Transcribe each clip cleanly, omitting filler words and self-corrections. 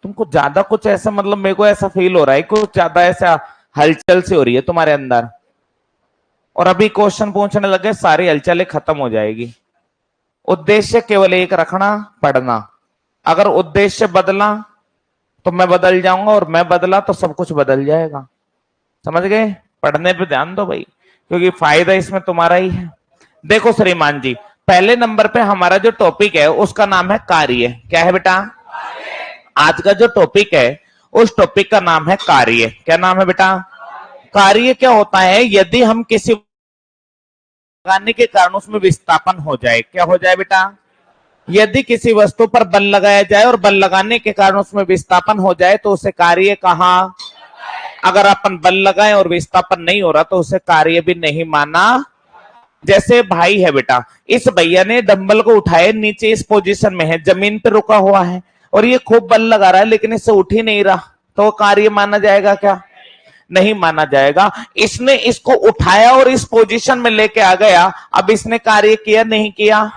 तुमको ज्यादा कुछ ऐसा, मतलब मेरे को ऐसा फील हो रहा है कुछ ज्यादा ऐसा हलचल सी हो रही है तुम्हारे अंदर, और अभी क्वेश्चन पूछने लगे सारी हलचलें खत्म हो जाएगी। उद्देश्य केवल एक रखना, पढ़ना। अगर उद्देश्य बदला तो मैं बदल जाऊंगा, और मैं बदला तो सब कुछ बदल जाएगा। समझ गए? पढ़ने पे ध्यान दो भाई, क्योंकि फायदा इसमें तुम्हारा ही है। देखो श्रीमान जी, पहले नंबर पे हमारा जो टॉपिक है उसका नाम है कार्य। क्या है बेटा? आज का जो टॉपिक है उस टॉपिक का नाम है कार्य। क्या नाम है बेटा? कार्य क्या होता है? यदि हम किसी लगाने के कारण उसमें विस्थापन हो जाए। क्या हो जाए बेटा? यदि किसी वस्तु पर बल लगाया जाए और बल लगाने के कारण उसमें विस्थापन हो जाए तो उसे कार्य कहा। अगर अपन बल लगाए और विस्थापन नहीं हो रहा तो उसे कार्य भी नहीं माना। जैसे भाई है बेटा, इस भैया ने डंबल को उठाए, नीचे इस पोजीशन में है, जमीन पे रुका हुआ है और ये खूब बल लगा रहा है लेकिन इससे उठ ही नहीं रहा, तो कार्य माना जाएगा क्या? नहीं माना जाएगा। इसने इसको उठाया और इस पोजीशन में लेके आ गया, अब इसने कार्य किया नहीं किया?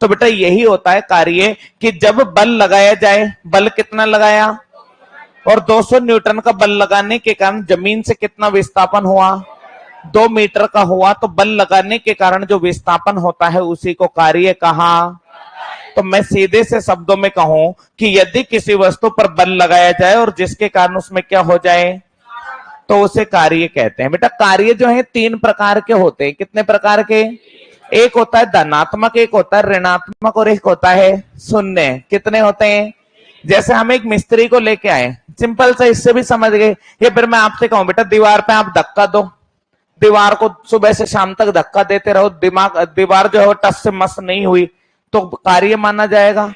तो बेटा यही होता है कार्य, कि जब बल लगाया जाए, बल कितना लगाया, और 200 न्यूटन का बल लगाने के कारण जमीन से कितना विस्थापन हुआ? 2 मीटर का हुआ। तो बल लगाने के कारण जो विस्थापन होता है उसी को कार्य कहा। तो मैं सीधे से शब्दों में कहूं कि यदि किसी वस्तु पर बल लगाया जाए और जिसके कारण उसमें क्या हो जाए तो उसे कार्य कहते हैं। बेटा कार्य जो है 3 प्रकार के होते हैं। कितने प्रकार के? एक होता है धनात्मक, एक होता है ऋणात्मक, और एक होता है शून्य। कितने होते हैं? जैसे हम एक मिस्त्री को लेके आए, सिंपल सा, इससे भी समझ गए। ये फिर मैं आपसे कहूं बेटा दीवार पे आप धक्का दो, दीवार को सुबह से शाम तक धक्का देते रहो, दीवार जो है वो टस से मस नहीं हुई तो कार्य माना जाएगा।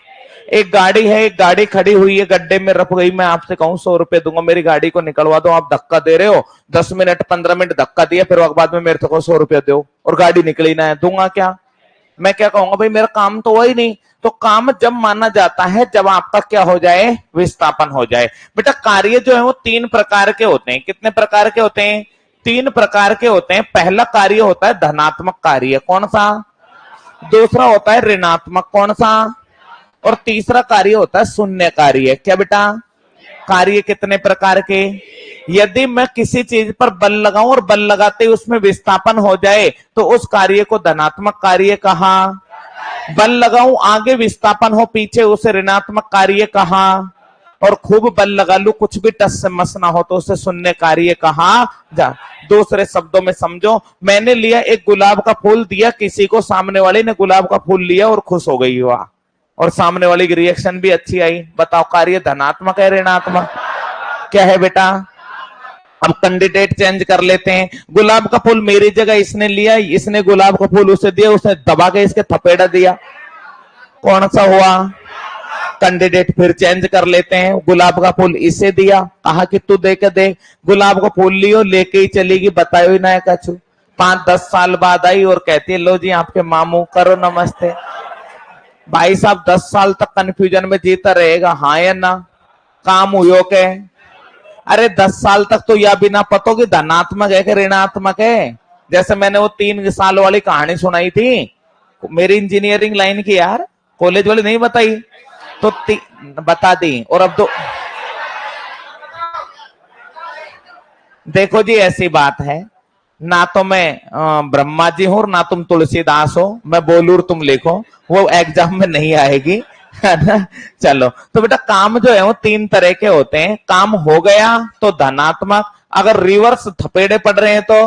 एक गाड़ी है, एक गाड़ी खड़ी हुई है, गड्ढे में रख गई, मैं आपसे कहूं 100 रुपए दूंगा मेरी गाड़ी को निकलवा दो, आप धक्का दे रहे हो, 10 मिनट 15 मिनट धक्का दिया, फिर बाद में मेरे को 100 रुपया दो और गाड़ी निकली ना है, दूंगा क्या? मैं क्या कहूंगा? भाई मेरा काम तो वही नहीं। तो काम जब माना जाता है जब आपका क्या हो जाए? विस्थापन हो जाए। बेटा कार्य जो है वो 3 प्रकार के होते हैं। कितने प्रकार के होते हैं? 3 प्रकार के होते हैं। पहला कार्य होता है धनात्मक कार्य। कौन सा? दूसरा होता है ऋणात्मक। कौन सा? और तीसरा कार्य होता है शून्य कार्य। क्या बेटा? कार्य कितने प्रकार के? यदि मैं किसी चीज पर बल लगाऊं और बल लगाते ही उसमें विस्थापन हो जाए तो उस कार्य को धनात्मक कार्य कहा। बल लगाऊं, आगे विस्थापन हो, पीछे, उसे ऋणात्मक कार्य कहा। और खूब बल लगा लू, कुछ भी टस से मस ना हो तो उसे शून्य कार्य कहा जा। दूसरे शब्दों में समझो, मैंने लिया एक गुलाब का फूल, दिया किसी को, सामने वाले ने गुलाब का फूल लिया और खुश हो गई हुआ, और सामने वाली की रिएक्शन भी अच्छी आई। बताओ कार्य धनात्मक है ऋणात्मक? क्या है बेटा? अब कैंडिडेट चेंज कर लेते हैं। गुलाब का फूल मेरी जगह इसने लिया, इसने गुलाब का फूल उसे दिया, उसने दबा के इसके थपेड़ा दिया, कौन सा हुआ? कैंडिडेट फिर चेंज कर लेते हैं। गुलाब का फूल इसे दिया, कहा कि तू दे के दे, गुलाब का फूल लियो, लेके ही चलेगी, बतायो ही ना कछु। 5-10 साल बाद आई और कहती है लो जी आपके मामू, करो नमस्ते। भाई साहब 10 साल तक कंफ्यूजन में जीता रहेगा, हाँ या ना? काम हुयो के? अरे 10 साल तक तो यह बिना पतो कि धनात्मक है कि ऋणात्मक है। जैसे मैंने वो 3 साल वाली कहानी सुनाई थी मेरी इंजीनियरिंग लाइन की, यार कॉलेज वाली नहीं बताई तो बता दी। और अब तो देखो जी ऐसी बात है, ना तो मैं ब्रह्मा जी हूं ना तुम तुलसीदास हो, मैं बोलूं तुम लिखो, वो एग्जाम में नहीं आएगी, है ना? चलो, तो बेटा काम जो है वो 3 तरह के होते हैं। काम हो गया तो धनात्मक, अगर रिवर्स थपेड़े पड़ रहे हैं तो,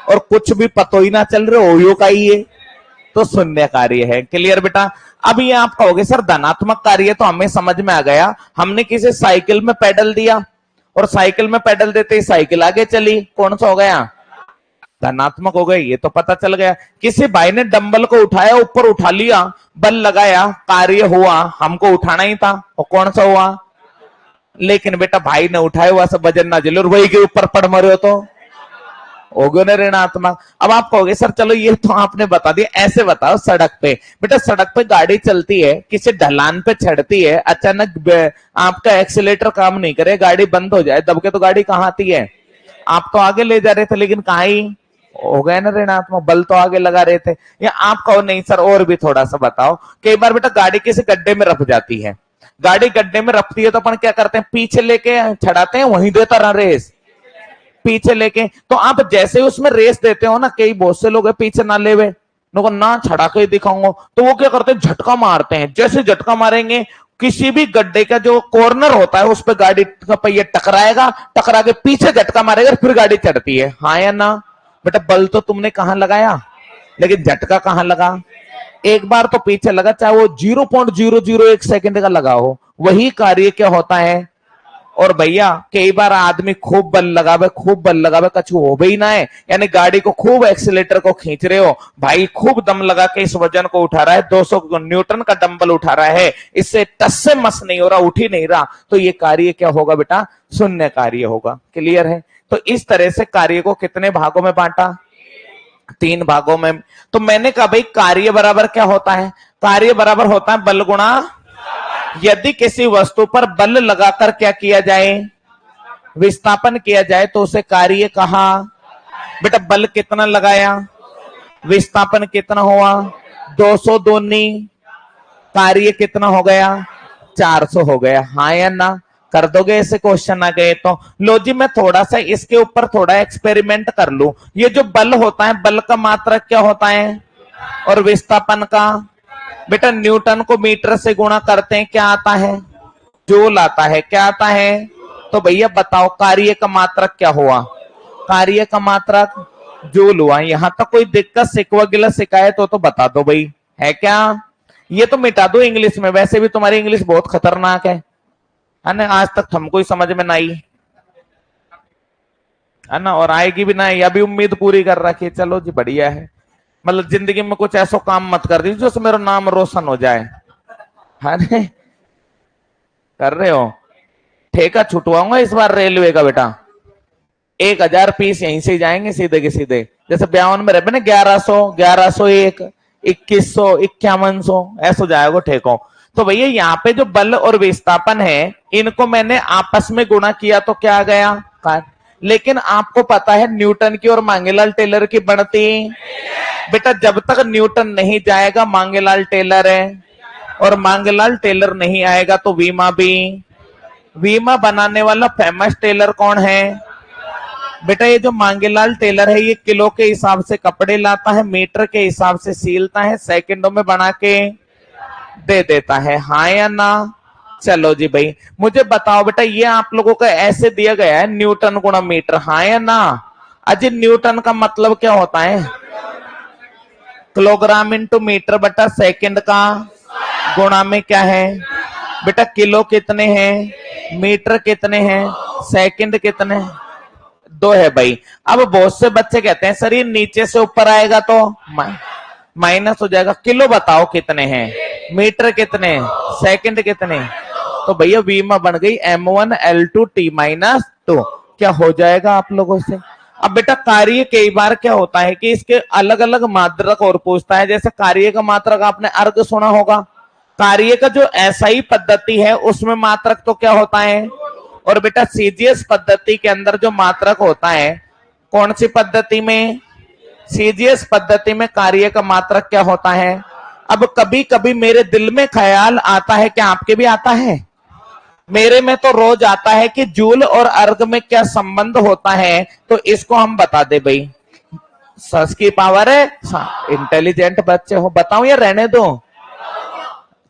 और कुछ भी पतो ही ना चल रहे हो का ही है तो शून्य कार्य है। क्लियर बेटा? अब ये आप कहोगे सर धनात्मक कार्य तो हमें समझ में आ गया, हमने किसी साइकिल में पेडल दिया और साइकिल में पेडल देते ही साइकिल आगे चली, कौन सा हो गया? धनात्मक हो गई, ये तो पता चल गया। किसी भाई ने डंबल को उठाया, ऊपर उठा लिया, बल लगाया, कार्य हुआ, हमको उठाना ही था, और कौन सा हुआ? लेकिन बेटा भाई ने उठाया हुआ सब वजन ना झेले और वही के ऊपर पड़ मरे हो तो हो गया ना ऋणात्मक। अब आप कहोगे सर चलो ये तो आपने बता दिया, ऐसे बताओ सड़क पे। बेटा सड़क पे गाड़ी चलती है, किसी ढलान पे चढ़ती है, अचानक आपका एक्सीलेटर काम नहीं करे, गाड़ी बंद हो जाए, दबके तो गाड़ी कहाँ आती है? आप तो आगे ले जा रहे थे लेकिन कहाँ ही हो गए ना ऋणात्मक, बल तो आगे लगा रहे थे। या आप कहो नहीं सर और भी थोड़ा सा बताओ, कई बार बेटा गाड़ी किसी गड्ढे में रख जाती है, गाड़ी गड्ढे में रखती है तो अपन क्या करते हैं, पीछे लेके छड़ाते हैं, वहीं देता रहा रेस पीछे लेके। तो आप जैसे ही उसमें रेस देते हो ना, कई बहुत से लोग है पीछे ना लेवे ना छड़ा के दिखाऊंगा, तो वो क्या करते हैं, झटका मारते हैं। जैसे झटका मारेंगे, किसी भी गड्ढे का जो कॉर्नर होता है उस पर गाड़ी का पहिया टकराएगा, टकरा के पीछे झटका मारेगा, फिर गाड़ी चढ़ती है। हाँ या ना बेटा? बल तो तुमने कहां लगाया, लेकिन झटका कहां लगा? एक बार तो पीछे लगा, चाहे वो 0.001 सेकंड का लगा हो। वही कार्य क्या होता है। और भैया कई बार आदमी खूब बल लगावे कछु हो भी ना है, यानी गाड़ी को खूब एक्सीलेटर को खींच रहे हो, भाई खूब दम लगा के इस वजन को उठा रहा है, 200 न्यूटन का डंबल उठा रहा है, इससे टस से मस नहीं हो रहा, उठ ही नहीं रहा, तो ये कार्य क्या होगा बेटा? शून्य कार्य होगा। क्लियर है? तो इस तरह से कार्य को कितने भागों में बांटा? 3 भागों में। तो मैंने कहा भाई कार्य बराबर क्या होता है? कार्य बराबर होता है बल गुणा, यदि किसी वस्तु पर बल लगाकर क्या किया जाए, विस्थापन किया जाए, तो उसे कार्य कहा। बेटा बल कितना लगाया, विस्थापन कितना हुआ, 200 दूनी, कार्य कितना हो गया, 400 हो गया। हाँ या ना? कर दोगे ऐसे क्वेश्चन आ गए तो? लो जी, मैं थोड़ा सा इसके ऊपर थोड़ा एक्सपेरिमेंट कर लूं। ये जो बल होता है, बल का मात्रक क्या होता है, और विस्थापन का? बेटा न्यूटन को मीटर से गुणा करते हैं, क्या आता है? जूल आता है। क्या आता है? तो भैया बताओ कार्य का मात्रक क्या हुआ? कार्य का मात्रक जूल हुआ। यहां तक कोई दिक्कत, सिकवा गिला शिकायत हो तो बता दो भाई, है क्या? ये तो मिटा दो इंग्लिश में, वैसे भी तुम्हारी इंग्लिश बहुत खतरनाक है ना? आज तक हमको ही समझ में ना आई है ना, और आएगी भी ना, या भी उम्मीद पूरी कर रखी। चलो जी बढ़िया है, मतलब जिंदगी में कुछ ऐसा काम मत कर दीजिए जो मेरा नाम रोशन हो जाए। अरे कर रहे हो? ठेका छुटवाऊंगा इस बार रेलवे का बेटा, 1000 पीस यहीं से जाएंगे सीधे के सीधे। जैसे 52 में रहे ना 1100, 1101, 2100, 5100, ऐसा जाएगा ठेकों। तो भैया यहाँ पे जो बल और विस्थापन है, इनको मैंने आपस में गुणा किया तो क्या आ गया? लेकिन आपको पता है न्यूटन की और मांगेलाल टेलर की बढ़ती। बेटा जब तक न्यूटन नहीं जाएगा मांगेलाल टेलर है, और मांगेलाल टेलर नहीं आएगा तो वीमा भी। वीमा बनाने वाला फेमस टेलर कौन है? बेटा ये जो मांगेलाल टेलर है, ये किलो के हिसाब से कपड़े लाता है, मीटर के हिसाब से सीलता है, सेकंडों में बना के दे देता है। हाँ या ना? चलो जी भाई, मुझे बताओ बेटा, ये आप लोगों का ऐसे दिया गया है न्यूटन गुणा मीटर, हाँ या ना? अजी न्यूटन का मतलब क्या होता है? किलोग्राम इंटू मीटर बटा सेकंड का गुणा में क्या है बेटा? किलो कितने हैं, मीटर कितने हैं, सेकंड कितने? 2 है भाई। अब बहुत से बच्चे कहते हैं सर ये नीचे से ऊपर आएगा तो माइनस हो जाएगा। किलो बताओ कितने हैं, मीटर कितने, सेकंड कितने? तो भैया वीमा बन गई M1L2 T-2। क्या हो जाएगा आप लोगों से? अब बेटा कार्य कई बार क्या होता है कि इसके अलग अलग मात्रक और पूछता है। जैसे कार्य का मात्रक आपने अर्ग सुना होगा, कार्य का जो SI पद्धति है उसमें मात्रक तो क्या होता है? और बेटा CGS पद्धति के अंदर जो मात्रक होता है, कौन सी पद्धति में? CGS पद्धति में कार्य का मात्रक क्या होता है? अब कभी कभी मेरे दिल में ख्याल आता है, क्या आपके भी आता है? मेरे में तो रोज आता है कि जूल और अर्ग में क्या संबंध होता है, तो इसको हम बता दे भाई। सस की पावर है, इंटेलिजेंट बच्चे हो, बताऊं या रहने दो?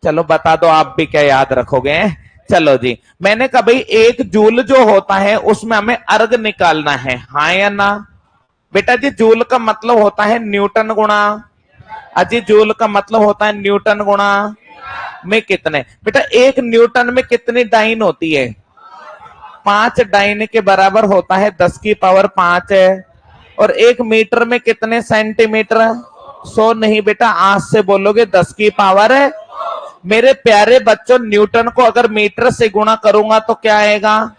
चलो बता दो, आप भी क्या याद रखोगे। चलो जी, मैंने कहा भाई 1 जूल जो होता है उसमें हमें अर्ग निकालना है, हाँ या ना? बेटा जी जूल का मतलब होता है न्यूटन गुणा, अजी जूल का मतलब होता है न्यूटन गुणा में कितने। बेटा 1 न्यूटन में कितनी डाइन होती है? 5 डाइन के बराबर होता है 10 की पावर 5 है। और 1 मीटर में कितने सेंटीमीटर? 100 नहीं बेटा, आज से बोलोगे 10 की पावर है। मेरे प्यारे बच्चों, न्यूटन को अगर मीटर से गुणा करूंगा तो क्या आएगा?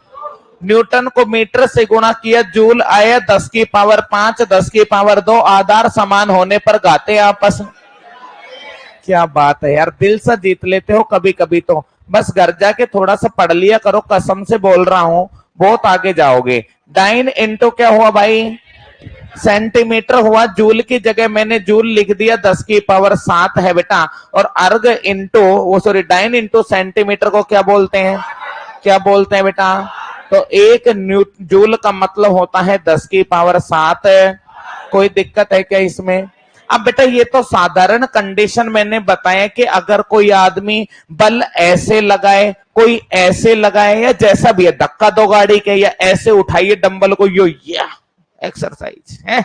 न्यूटन को मीटर से गुणा किया, जूल आया 10 की पावर 5, 10 की पावर 2, आधार समान होने पर गाते आपस में। क्या बात है यार, दिल से जीत लेते हो कभी कभी तो। बस घर जाके थोड़ा सा पढ़ लिया करो, कसम से बोल रहा हूं बहुत आगे जाओगे। डाइन इंटू क्या हुआ भाई? सेंटीमीटर हुआ, जूल की जगह मैंने जूल लिख दिया, 10⁻7 है बेटा। और अर्ग इंटू वो सॉरी डाइन इंटू सेंटीमीटर को क्या बोलते हैं, क्या बोलते हैं बेटा? तो एक जूल का मतलब होता है 10⁻7। कोई दिक्कत है क्या इसमें? अब बेटा ये तो साधारण कंडीशन मैंने बताया कि अगर कोई आदमी बल ऐसे लगाए, कोई ऐसे लगाए, या जैसा भी है, धक्का दो गाड़ी के, या ऐसे उठाइए डंबल को, यो या एक्सरसाइज है।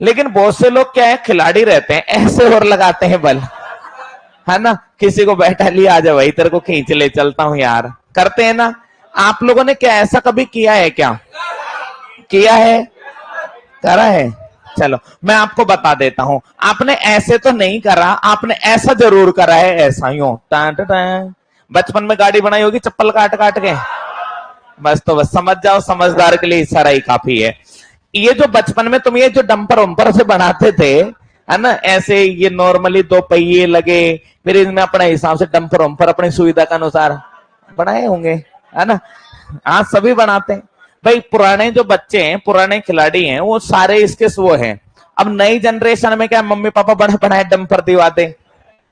लेकिन बहुत से लोग क्या है, खिलाड़ी रहते हैं, ऐसे और लगाते हैं बल, है ना। किसी को बैठा लिया, आ जा भाई तेरे को खींच ले चलता हूं यार, करते हैं ना। आप लोगों ने क्या ऐसा कभी किया है क्या? किया है, करा है? चलो मैं आपको बता देता हूं। आपने ऐसे तो नहीं करा, आपने ऐसा जरूर करा है, ऐसा यूं। बचपन में गाड़ी बनाई होगी चप्पल काट काट के, बस तो बस समझ जाओ, समझदार के लिए इशारा ही काफी है। ये जो बचपन में तुम ये जो डंपर वंपर से बनाते थे, है ना, ऐसे ये नॉर्मली 2 पहिए लगे, फिर इनमें अपने हिसाब से डंपर वंपर अपनी सुविधा के अनुसार बनाए होंगे, है ना। हाँ सभी बनाते हैं भाई। पुराने जो बच्चे हैं, पुराने खिलाड़ी हैं, वो सारे इसके वो हैं। अब नई जनरेशन में क्या, मम्मी पापा बड़ा बड़ा डंपर दिवा दे।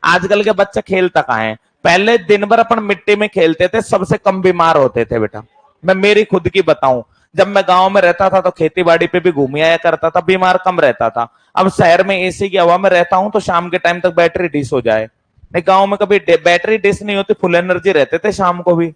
आजकल के बच्चे खेलता कहाँ है। पहले दिन भर अपन मिट्टी में खेलते थे, सबसे कम बीमार होते थे बेटा। मैं मेरी खुद की बताऊं, जब मैं गांव में रहता था तो खेती बाड़ी पे भी घूम आया करता था, बीमार कम रहता था। अब शहर में एसी की हवा में रहता हूं तो शाम के टाइम तक बैटरी डिस हो जाए। नहीं, गांव में कभी बैटरी डिस नहीं होती, फुल एनर्जी रहते थे शाम को भी।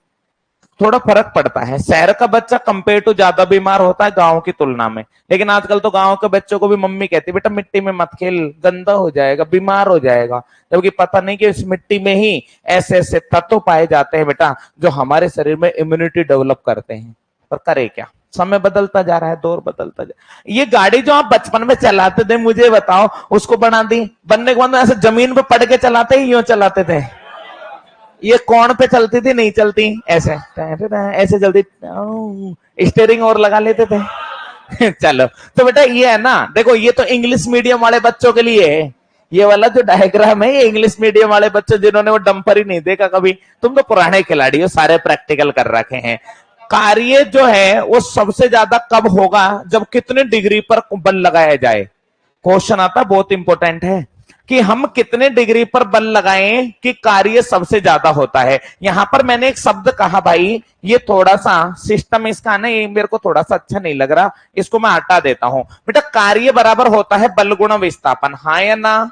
थोड़ा फर्क पड़ता है। शहर का बच्चा कंपेयर टू ज्यादा बीमार होता है गांव की तुलना में। लेकिन आजकल तो गांव के बच्चों को भी मम्मी कहती है बेटा मिट्टी में मत खेल, गंदा हो जाएगा, बीमार हो जाएगा। जबकि पता नहीं कि इस मिट्टी में ही ऐसे ऐसे तत्व पाए जाते हैं बेटा, जो हमारे शरीर में इम्यूनिटी डेवलप करते हैं। पर करे क्या, समय बदलता जा रहा है, दौर बदलता जा। ये गाड़ी जो आप बचपन में चलाते थे, मुझे बताओ, उसको बना दी, बनने के बाद ऐसे जमीन पे पड़ के चलाते ही यूं चलाते थे? ये कौन पे चलती थी? नहीं चलती, ऐसे ऐसे चलती, स्टीयरिंग और लगा लेते थे। चलो तो बेटा ये है ना, देखो ये तो इंग्लिश मीडियम वाले बच्चों के लिए है। ये वाला जो डायग्राम है, ये इंग्लिश मीडियम वाले बच्चे जिन्होंने वो डंपर ही नहीं देखा कभी। तुम तो पुराने खिलाड़ी हो, सारे प्रैक्टिकल कर रखे हैं। कार्य जो है वो सबसे ज्यादा कब होगा? जब कितने डिग्री पर बल लगाया जाए। क्वेश्चन आता बहुत इंपॉर्टेंट है कि हम कितने डिग्री पर बल लगाएं कि कार्य सबसे ज्यादा होता है। यहां पर मैंने एक शब्द कहा भाई, ये थोड़ा सा सिस्टम इसका ना, ये मेरे को थोड़ा सा अच्छा नहीं लग रहा, इसको मैं हटा देता हूं। बेटा कार्य बराबर होता है बल गुणा विस्थापन, हाँ या ना?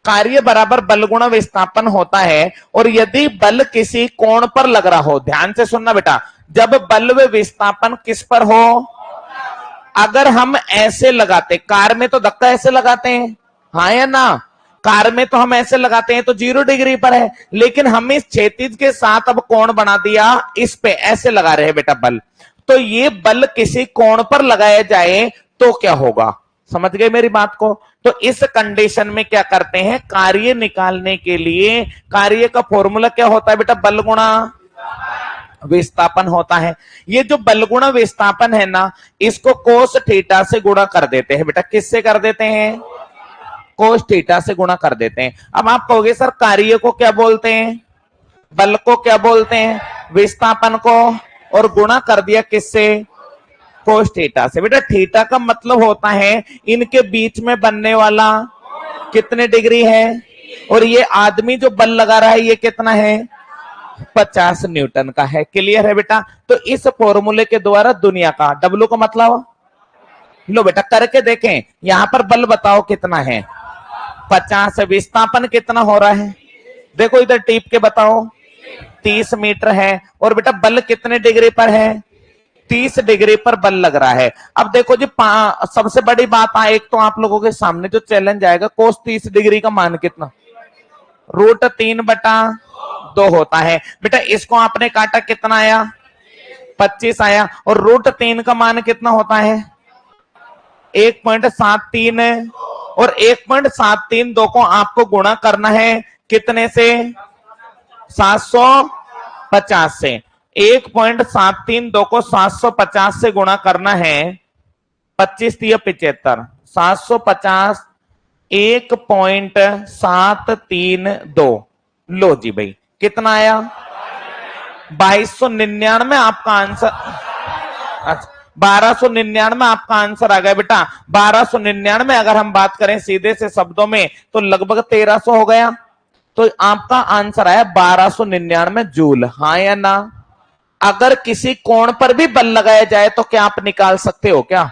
कार्य बराबर बल गुणा विस्थापन होता है। और यदि बल किसी कोण पर लग रहा हो, ध्यान से सुनना बेटा, जब बल व विस्थापन किस पर हो, अगर हम ऐसे लगाते, कार में तो धक्का ऐसे लगाते हैं, हाँ या ना? कार में तो हम ऐसे लगाते हैं तो 0 डिग्री पर है। लेकिन हम इस क्षैतिज के साथ अब कोण बना दिया, इस पे ऐसे लगा रहे हैं बेटा बल। तो ये बल किसी कोण पर लगाया जाए तो क्या होगा? समझ गए मेरी बात को? तो इस कंडीशन में क्या करते हैं, कार्य निकालने के लिए कार्य का फॉर्मूला क्या होता है बेटा? बल गुणा विस्थापन होता है। ये जो बल गुणा विस्थापन है ना, इसको कोस थीटा से गुणा कर देते हैं बेटा। किससे कर देते हैं? कोस थीटा से गुणा कर देते हैं। अब आप कहोगे सर कार्य को क्या बोलते हैं, बल को क्या बोलते हैं, विस्थापन को, और गुणा कर दिया किससे? कोस थीटा से। बेटा थीटा का मतलब होता है इनके बीच में बनने वाला कितने डिग्री है, और ये आदमी जो बल लगा रहा है ये कितना है? 50 न्यूटन का है। क्लियर है बेटा? तो इस फॉर्मूले के द्वारा दुनिया का W का मतलब, लो बेटा करके देखें, यहां पर बल बताओ कितना है? 50। विस्थापन कितना हो रहा है? देखो इधर टीप के बताओ, 30 मीटर है। और बेटा बल कितने डिग्री पर है? 30 डिग्री पर बल लग रहा है। अब देखो जी, सबसे बड़ी बात एक तो आप लोगों के सामने जो चैलेंज आएगा, कोस 30 डिग्री का मान कितना? √3/2 होता है। बेटा इसको आपने काटा, कितना आया? 25 आया। और √3 का मान कितना होता है? 1.73। और 1.732 को आपको गुणा करना है कितने से? 750 से। 1.732 को 750 से गुणा करना है, 25 × 75, 750, 1.732। लो जी भाई, कितना आया? 2299 आपका आंसर। अच्छा 1299 आपका आंसर आ गया बेटा। 1299 अगर हम बात करें सीधे से शब्दों में तो लगभग 1300 हो गया। तो आपका आंसर आया 1299 जूल। हाँ या ना? अगर किसी कोण पर भी बल लगाया जाए तो क्या आप निकाल सकते हो? क्या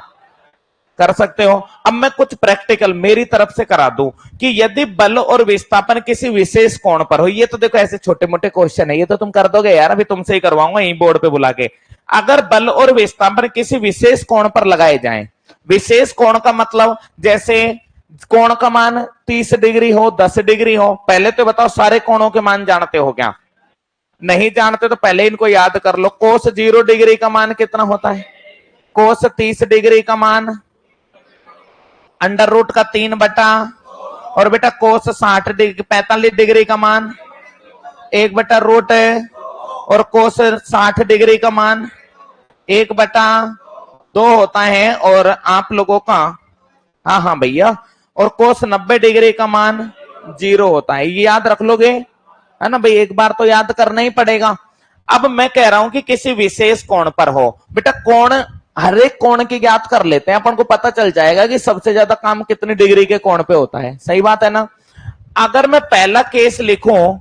कर सकते हो? अब मैं कुछ प्रैक्टिकल मेरी तरफ से करा दूं कि यदि बल और विस्थापन किसी विशेष कोण पर हो, ये तो देखो ऐसे छोटे मोटे क्वेश्चन है, ये तो तुम कर दोगे यार, अभी तुमसे ही करवाऊंगा यही बोर्ड पे बुला के। अगर बल और विस्थापन किसी विशेष कोण पर लगाए जाएं, विशेष कोण का मतलब जैसे कोण का मान 30 डिग्री हो, 10 डिग्री हो। पहले तो बताओ सारे कोणों के मान जानते हो क्या? नहीं जानते तो पहले इनको याद कर लो। कोस 0 डिग्री का मान कितना होता है? कोस 30 डिग्री का मान अंडर रूट का 3 बटा, और बेटा कोस 60 डिग्री 45 डिग्री का मान 1 बटा रूट है, और कोस 60 डिग्री का मान 1 बटा 2 होता है। और आप लोगों का हाँ हाँ भैया, और कोस 90 डिग्री का मान 0 होता है। ये याद रख लोगे, है ना भाई? एक बार तो याद करना ही पड़ेगा। अब मैं कह रहा हूं कि किसी विशेष कोण पर हो, बेटा कोण हर एक कोण की ज्ञात कर लेते हैं, अपन को पता चल जाएगा कि सबसे ज्यादा काम कितनी डिग्री के कोण पे होता है। सही बात है ना? अगर मैं पहला केस लिखूं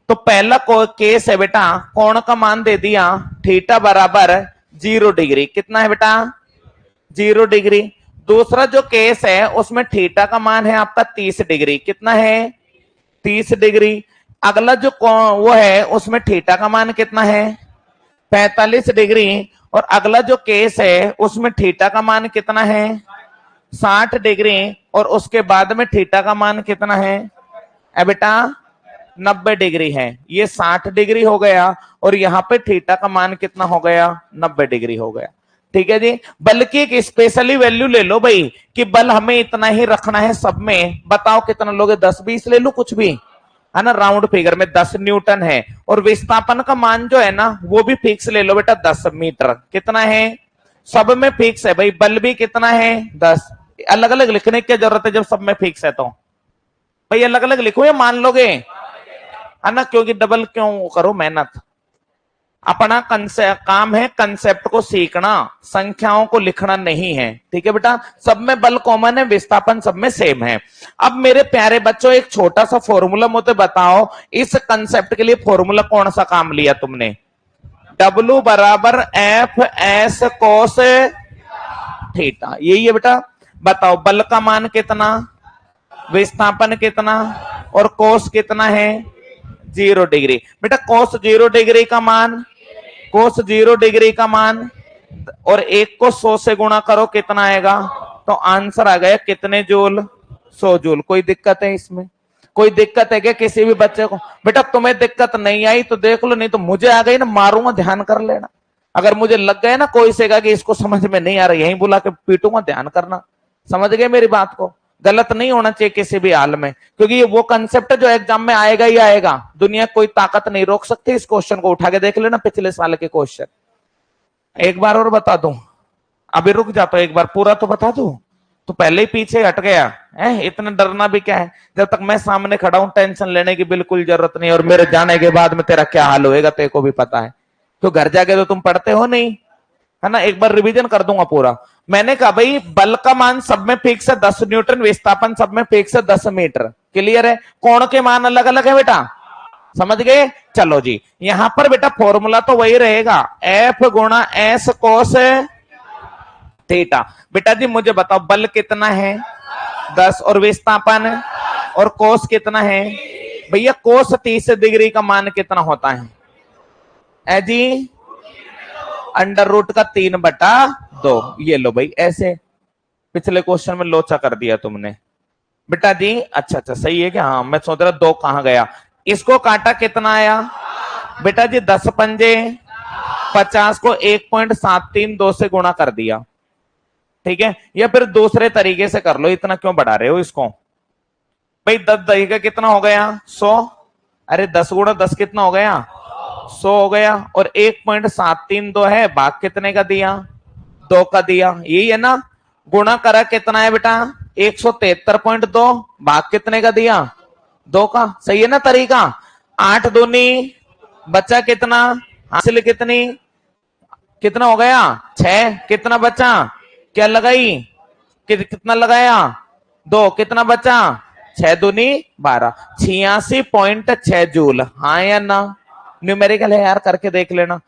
तो पहला केस है बेटा, कोण का मान दे दिया थीटा बराबर 0 डिग्री। कितना है बेटा? 0 डिग्री। दूसरा जो केस है उसमें थीटा का मान है आपका 30 डिग्री। कितना है? 30 डिग्री। अगला जो वो है उसमें थीटा का मान कितना है? 45 डिग्री। और अगला जो केस है उसमें थीटा का मान कितना है? 60 डिग्री। और उसके बाद में थीटा का मान कितना है बेटा? 90 डिग्री है। ये 60 डिग्री हो गया, और यहाँ पे थीटा का मान कितना हो गया? 90 डिग्री हो गया। ठीक है जी। बल्कि एक स्पेशली वैल्यू ले लो भाई कि बल हमें इतना ही रखना है सब में। बताओ कितना लोगे? 10-20 ले लो, कुछ भी, है ना? राउंड फिगर में 10 न्यूटन है। और विस्थापन का मान जो है ना वो भी फिक्स ले लो बेटा, 10 मीटर। कितना है? सब में फिक्स है भाई। बल भी कितना है? 10। अलग अलग लिखने की जरूरत है जब सब में फिक्स है तो भाई अलग अलग लिखो, या मान लोगे, है ना? क्योंकि डबल क्यों करो मेहनत? अपना काम है कंसेप्ट को सीखना, संख्याओं को लिखना नहीं है। ठीक है बेटा? सब में बल कॉमन है, विस्थापन सब में सेम है। अब मेरे प्यारे बच्चों एक छोटा सा फॉर्मूला मुझे बताओ, इस कंसेप्ट के लिए फॉर्मूला कौन सा काम लिया तुमने? W बराबर एफ एस कोस थीटा, यही है बेटा। बताओ बल का मान कितना, विस्थापन कितना, और कोस कितना है? 0 डिग्री। बेटा कोस 0 डिग्री का मान, कोस 0 डिग्री का मान, और 1 को 100 से गुणा करो, कितना आएगा? तो आंसर आ गया कितने जूल? 100 जूल। कोई दिक्कत है इसमें? कोई दिक्कत है क्या किसी भी बच्चे को? बेटा तुम्हें दिक्कत नहीं आई तो देख लो, नहीं तो मुझे आ गई ना, मारूंगा, ध्यान कर लेना। अगर मुझे लग गए ना कोई से कि इसको समझ में नहीं आ रहा, यहीं बुला के पीटूंगा, ध्यान करना। समझ गए मेरी बात को? गलत नहीं होना चाहिए किसी भी हाल में, क्योंकि ये वो कंसेप्ट है जो एग्जाम में आएगा ही आएगा। दुनिया कोई ताकत नहीं रोक सकती। इस क्वेश्चन को उठा के देख लेना, पिछले साल के क्वेश्चन। एक बार और बता दूं, अभी रुक जाता, एक बार पूरा तो बता दूं। तो पहले ही पीछे हट गया है, इतना डरना भी क्या है? जब तक मैं सामने खड़ा हूं टेंशन लेने की बिल्कुल जरूरत नहीं। और मेरे जाने के बाद में तेरा क्या हाल होएगा तेरे को भी पता है। तो घर जाके तो तुम पढ़ते हो नहीं, है ना? एक बार रिवीजन कर दूंगा पूरा। मैंने कहा भाई बल का मान सब में फिक्स है 10 न्यूटन, विस्थापन सब में फिक्स है 10 मीटर। क्लियर है? कोण के मान अलग अलग है बेटा, समझ गए? चलो जी, यहां पर बेटा फॉर्मूला तो वही रहेगा, एफ गुणा एस कोस थीटा। बेटा जी मुझे बताओ बल कितना है? 10, और विस्थापन और कोस कितना है? भैया कोस 30 डिग्री का मान कितना होता है जी? अंडर रूट का 3 बटा 2। ये लो भाई, ऐसे पिछले क्वेश्चन में लोचा कर दिया तुमने बेटा जी। अच्छा अच्छा सही है क्या? हाँ मैं सोच रहा 2 कहां गया। इसको काटा कितना आया बेटा जी? 10 पंजे 50 को 1.732 से गुणा कर दिया। ठीक है? या फिर दूसरे तरीके से कर लो, इतना क्यों बढ़ा रहे हो इसको भाई? 10 दही कितना हो गया? 100। अरे 10 गुणा 10 कितना हो गया? 100 हो गया। और 1.732 है, भाग कितने का दिया? 2 का दिया। यही है ना? गुणा करा कितना है बेटा? 173.2, भाग कितने का दिया? 2 का। सही है ना तरीका? 8 दूनी बचा कितना? हासिल कितनी? कितना हो गया 6, कितना बचा, क्या लगाई, कितना लगाया 2, कितना बचा 6 दूनी 12, 86.6 जूल। हाँ या ना, न्यूमेरिकल है यार, करके देख लेना।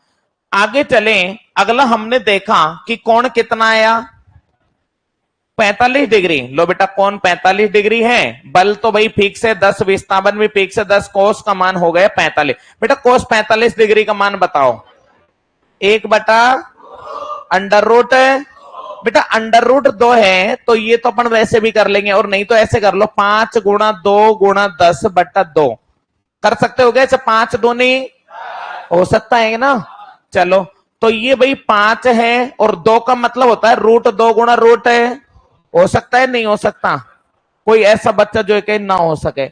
आगे चले, अगला हमने देखा कि कोण कितना आया 45 डिग्री। लो बेटा कौन 45 डिग्री है, बल तो भाई फिक्स है 10, विस्थापन भी फिक्स है 10, कोस का मान हो गया 45। बेटा कोस 45 डिग्री का मान बताओ, 1/√, बेटा √2 है तो ये तो अपन वैसे भी कर लेंगे, और नहीं तो ऐसे कर लो 5 गुणा 2 गुणा 10/2 कर सकते हो गए, 5 दूनी हो सकता है ना। चलो तो ये भाई 5 है और 2 का मतलब होता है √2 गुणा रूट है, हो सकता है नहीं हो सकता, कोई ऐसा बच्चा जो कि ना हो सके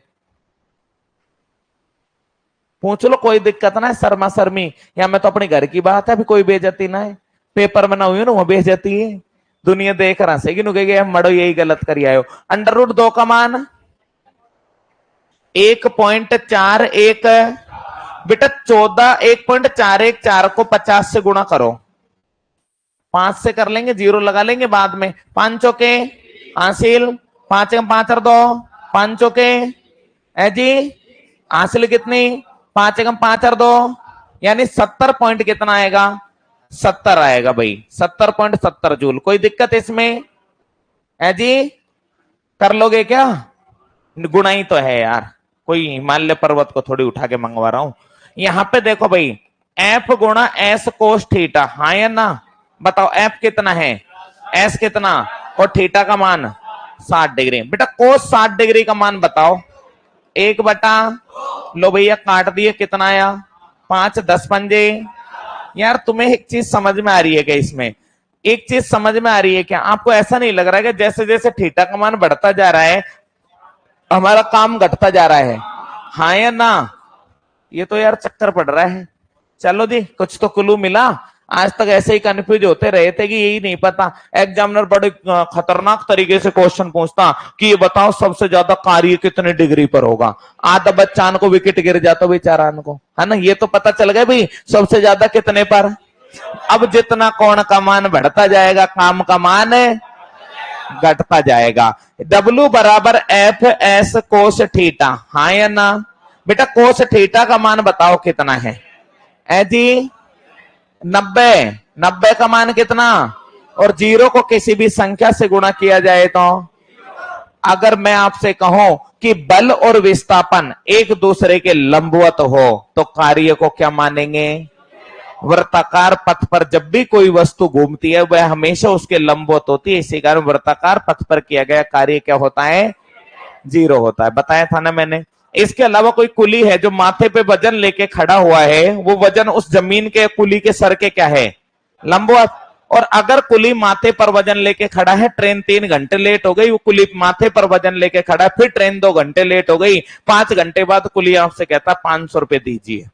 पूछ लो, कोई दिक्कत ना है, शर्मा शर्मी, या मैं तो अपने घर की बात है, अभी कोई बेइज्जती ना है, पेपर में ना हुई ना वो बेइज्जती है, दुनिया देख रहा नु मड़ो यही गलत करी आयो। √2 का मान 1.41, बेटा 1.414 को 50 से गुणा करो, 5 से कर लेंगे, 0 लगा लेंगे बाद में, 5 चौके हासिल, 5 5 और 2 5 चौके है जी, हासिल कितनी 5 5 और 2 यानी 70 पॉइंट कितना आएगा 70 आएगा भाई, 70.70 जूल। कोई दिक्कत इसमें है जी, कर लोगे क्या, गुणा ही तो है यार, कोई हिमालय पर्वत को थोड़ी उठा के मंगवा रहा हूं। यहां पे देखो भाई एफ गुणा एस कोस थीटा, हाँ या ना, बताओ एफ कितना है, एस कितना, और थीटा का मान 60 डिग्री। बेटा कोस 60 डिग्री का मान बताओ, 1/, लो भैया काट दिए, कितना आया 5, 10 पंजे। यार तुम्हें एक चीज समझ में आ रही है क्या, इसमें एक चीज समझ में आ रही है क्या, आपको ऐसा नहीं लग रहा है कि जैसे जैसे थीटा का मान बढ़ता जा रहा है हमारा काम घटता जा रहा है, हाँ या ना, ये तो यार चक्कर पड़ रहा है। चलो जी कुछ तो क्लू मिला, आज तक ऐसे ही कंफ्यूज होते रहे थे कि यही नहीं पता। एग्जामिनर बड़े खतरनाक तरीके से क्वेश्चन पूछता कि ये बताओ सबसे ज्यादा कार्य कितने डिग्री पर होगा, आधा बच्चान को विकेट गिर जाता बेचारान को, है ना, ये तो पता चल गया भाई सबसे ज्यादा कितने पर। अब जितना कोण का मान बढ़ता जाएगा काम का मान घटता जाएगा। W बराबर एफ एस कोस थीटा, हाँ या ना, बेटा कोस थीटा का मान बताओ कितना है, ए जी 90 का मान कितना, और 0 को किसी भी संख्या से गुणा किया जाए तो, अगर मैं आपसे कहूं कि बल और विस्थापन एक दूसरे के लंबवत हो तो कार्य को क्या मानेंगे, वृत्ताकार पथ पर जब भी कोई वस्तु घूमती है वह हमेशा उसके लंबवत होती है, इसी कारण वृत्ताकार पथ पर किया गया कार्य क्या होता है 0 होता है, बताया था ना मैंने। इसके अलावा कोई कुली है जो माथे पे वजन लेके खड़ा हुआ है, वो वजन उस जमीन के कुली के सर के क्या है लंबवत, और अगर कुली माथे पर वजन लेके खड़ा है, ट्रेन 3 घंटे लेट हो गई, वो कुली माथे पर वजन लेके खड़ा है, फिर ट्रेन 2 घंटे लेट हो गई, 5 घंटे बाद कुली आपसे कहता 500 रुपए दीजिए,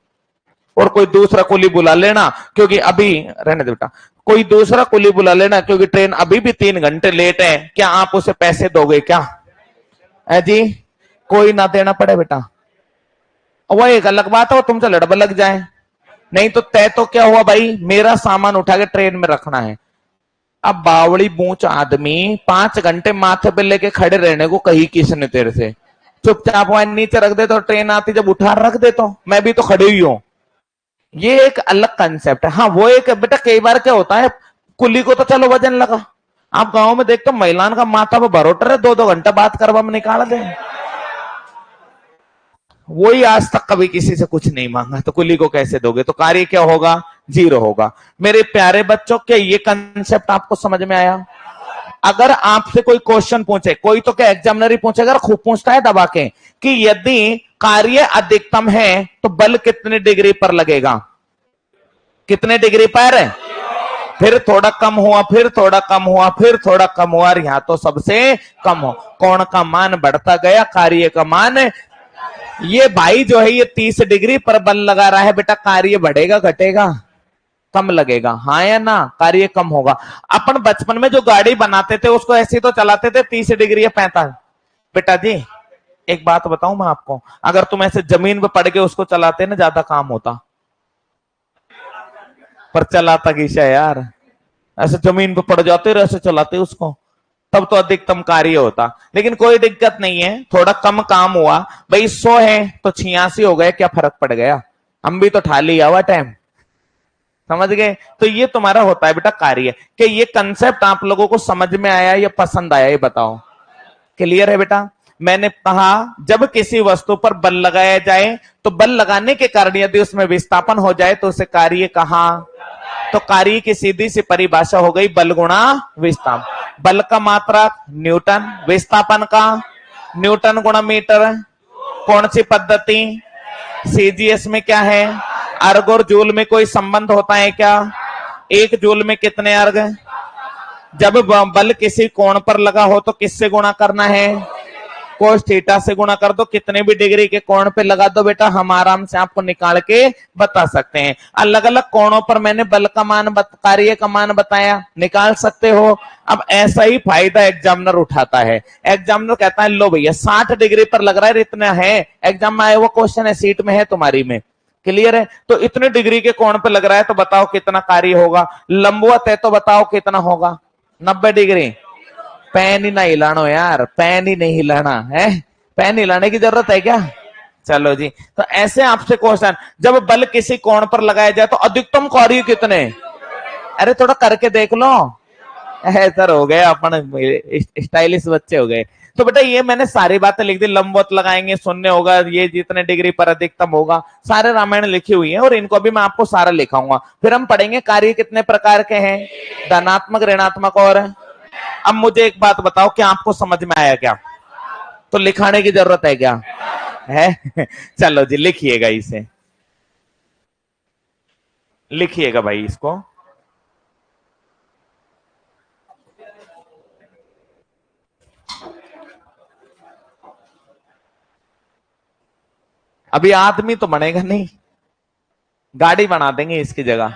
और कोई दूसरा कुली बुला लेना क्योंकि अभी रहने दे बेटा, कोई दूसरा कुली बुला लेना क्योंकि ट्रेन अभी भी 3 घंटे लेट है, क्या आप उसे पैसे दोगे क्या, है जी, कोई ना देना पड़े बेटा, वो एक अलग बात है वो तुमसे लड़ब लग जाए, नहीं तो तय तो क्या हुआ भाई, मेरा सामान उठा के ट्रेन में रखना है। अब बावड़ी बूच आदमी 5 घंटे माथे पे लेके खड़े रहने को कही किसने तेरे से, चुपचाप वहां नीचे रख दे तो ट्रेन आती जब उठा रख दे तो मैं भी तो खड़ी हुई हूं, ये एक अलग कंसेप्ट है। हाँ वो एक बेटा कई बार क्या होता है, कुली को तो चलो वजन लगा, आप गांव में देखते हो महिलाओं का माथा पे भरोटर है, 2-2 घंटा बात करवा में निकाल दे, वही आज तक कभी किसी से कुछ नहीं मांगा, तो कुली को कैसे दोगे, तो कार्य क्या होगा 0 होगा। मेरे प्यारे बच्चों क्या ये कंसेप्ट आपको समझ में आया। अगर आपसे कोई क्वेश्चन पूछे, कोई तो क्या एग्जामिनर ही पूछेगा, खूब पूछता है दबा के कि यदि कार्य अधिकतम है तो बल कितने डिग्री पर लगेगा, कितने डिग्री पर, फिर थोड़ा कम हुआ, फिर थोड़ा कम हुआ, फिर थोड़ा कम हुआ, और यहां तो सबसे कम हो, कोण का मान बढ़ता गया, कार्य का मान, ये भाई जो है ये 30 डिग्री पर बल लगा रहा है, बेटा कार्य बढ़ेगा घटेगा, कम लगेगा, हाँ या ना, कार्य कम होगा। अपन बचपन में जो गाड़ी बनाते थे उसको ऐसे तो चलाते थे 30 डिग्री या 45, बेटा जी एक बात बताऊं मैं आपको, अगर तुम ऐसे जमीन पे पड़ के उसको चलाते ना ज्यादा काम होता, पर चलाता किसा है यार, ऐसे जमीन पे पड़ जाते और ऐसे चलाते उसको, तब तो अधिकतम कार्य होता। लेकिन कोई दिक्कत नहीं है, थोड़ा कम काम हुआ भाई, 100 है तो 86 हो गए, क्या फर्क पड़ गया, हम भी तो ठा लिया हुआ टाइम, समझ गए। तो ये तुम्हारा होता है बेटा कार्य। कि ये कंसेप्ट आप लोगों को समझ में आया या पसंद आया, ये बताओ। क्लियर है बेटा। मैंने कहा जब किसी वस्तु पर बल लगाया जाए तो बल लगाने के कारण यदि उसमें विस्थापन हो जाए तो उसे कार्य कहा। तो कार्य की सीधी सी परिभाषा हो गई बल गुणा विस्थापन। बल का मात्रक न्यूटन, विस्थापन का न्यूटन गुणा मीटर। कौन सी पद्धति, सीजीएस में क्या है, अर्ग और जूल में कोई संबंध होता है क्या, एक जूल में कितने अर्ग। जब बल किसी कोण पर लगा हो तो किससे गुणा करना है, कोस थीटा से गुणा कर दो, कितने भी डिग्री के कोण पे लगा दो बेटा, हम आराम से आपको निकाल के बता सकते हैं। अलग अलग कोणों पर मैंने बल का मान कार्य का मान बताया, निकाल सकते हो। अब ऐसा ही फायदा एग्जामिनर उठाता है। एग्जामिनर कहता है लो भैया 60 डिग्री पर लग रहा है, इतना है, एग्जाम में आया वो क्वेश्चन है, सीट में है तुम्हारी में, क्लियर है। तो इतने डिग्री के कोण पे लग रहा है तो बताओ कितना कार्य होगा। लंबवत है तो बताओ कितना होगा, 90 डिग्री। पैन ही ना हिलानो यार, पैन ही नहीं हिलाना है, पैन हिलाने की जरूरत है क्या। चलो जी, तो ऐसे आपसे क्वेश्चन, जब बल किसी कोण पर लगाया जाए तो अधिकतम कार्य कितने, अरे थोड़ा करके देख लो, ऐसा हो गए अपन स्टाइलिश बच्चे हो गए। तो बेटा ये मैंने सारी बातें लिख दी, लंबवत लगाएंगे शून्य होगा, ये जितने डिग्री पर अधिकतम होगा, सारे रामायण लिखी हुई है और इनको भी मैं आपको सारा लिखाऊंगा। फिर हम पढ़ेंगे कार्य कितने प्रकार के हैं, धनात्मक ऋणात्मक। और अब मुझे एक बात बताओ, क्या आपको समझ में आया क्या, तो लिखाने की जरूरत है क्या है चलो जी लिखिएगा, इसे लिखिएगा भाई इसको। अभी आदमी तो बनेगा नहीं, गाड़ी बना देंगे इसकी जगह।